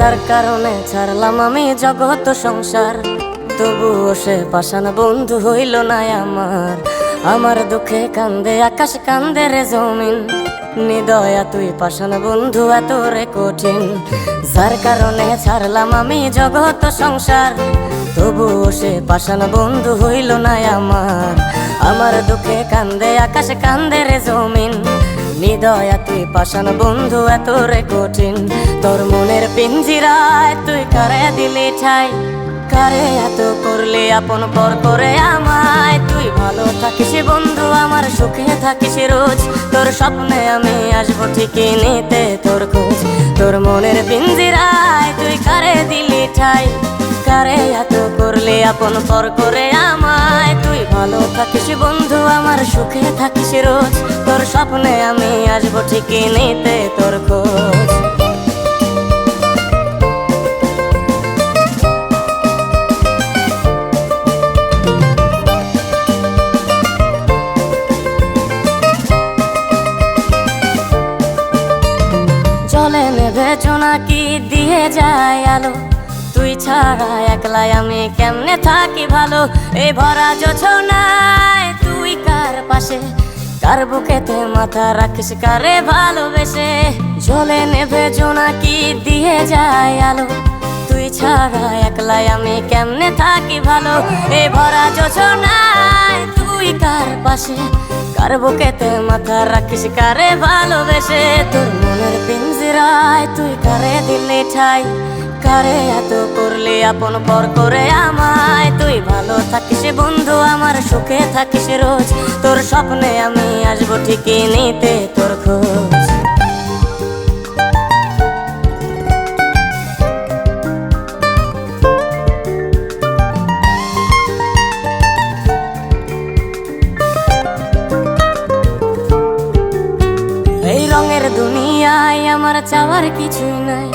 যার কারণে ছাড়লাম আমি জগৎ সংসার, তবুও সে পাষাণ বন্ধু হইল না আমার। আমার দুঃখে কান্দে আকাশ, কান্দে রে জমিন, নিদয়া তুই পাষাণ বন্ধু এত রে কঠিন। যার কারণে ছাড়লাম আমি জগৎ সংসার, তবুও সে পাষাণ বন্ধু হইল না আমার। আমার দুঃখে কান্দে আকাশ, কান্দে রে জমিন, নিদয়া তুই পাষাণ বন্ধু এত রে কঠিন। তোর মনের পিঞ্জিরায় তুই কারে দিলি ঠাই, কারে এত করলি আপন পর করে আমায়। তুই ভালো থাকিস বন্ধু, আমার সুখে থাকিস রোজ, তোর স্বপ্নে আমি আসবো ঠিকই নিতে তোর খোঁজ। তোর মনের পিঞ্জিরায় তুই কারে দিলি ঠাই, কারে এত করলি আপন পর করে আমায়। তুই ভালো থাকিস বন্ধু, আমার সুখে থাকিস রোজ, তোর স্বপ্নে আমি আসবো ঠিকই নিতে তোর খোঁজ। চলে নেবে জোনাকি দিয়ে যায় আলো, তুই ছাড়া একলাই আমি কেমনে থাকি ভালো। এই ভরা জোছনায় তুই কার পাশে, কার বুকেতে মাথা রাখিস কারে ভালোবেসে। জ্বলে নেবে জোনাকি দিয়ে যায় আলো, তুই ছাড়া একলাই আমি কেমনে থাকি ভালো। এই ভরা জোছনায় তুই কার পাশে, কার বুকেতে মাথা রাখিস কারে ভালোবেসে। তোর মনের পিঞ্জিরায় তুই কারে দিলি ঠাই, কারে এত করলি আপন পর করে আমায়। তুই ভালো থাকিস বন্ধু, আমার সুখে থাকিস রোজ, তোর স্বপ্নে আমি আসবো ঠিকই নিতে তোর খোঁজ। এই রঙের দুনিয়ায় আমার চাওয়ার কিছুই নাই,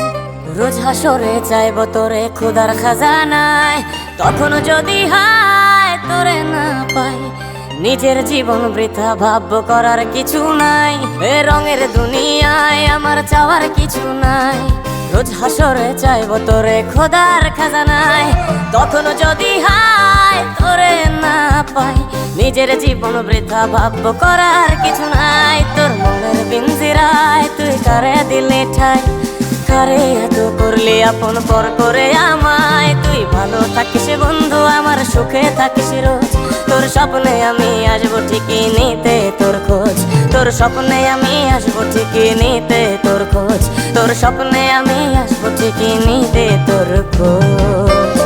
রোজ হাসরে চাইব তোরে খুদার খাজানায়। তখন যদি হায় তোরে না পাই, নিজের জীবন বৃথা ভাববো করার কিছু নাই। এ রঙের দুনিয়ায় আমার চাওয়ার কিছু নাই, রোজ হাসরে চাইব তোরে খোদার খাজানায়। তখন যদি হায় তোরে না পাই, নিজের জীবন বৃথা ভাববো করার কিছু নাই। তোর মনের পিঞ্জিরায় তুই কারে দিলি ঠাই, কারে এত করলি আপন পর করে আমায়। তুই ভালো থাকিস বন্ধু, আমার সুখে থাকিস রোজ, তোর স্বপ্নে আমি আসবো ঠিকই নিতে তোর খোঁজ। তোর স্বপ্নে আমি আসবো ঠিকই নিতে তোর খোঁজ, তোর স্বপ্নে আমি আসবো ঠিকই নিতে তোর খোঁজ।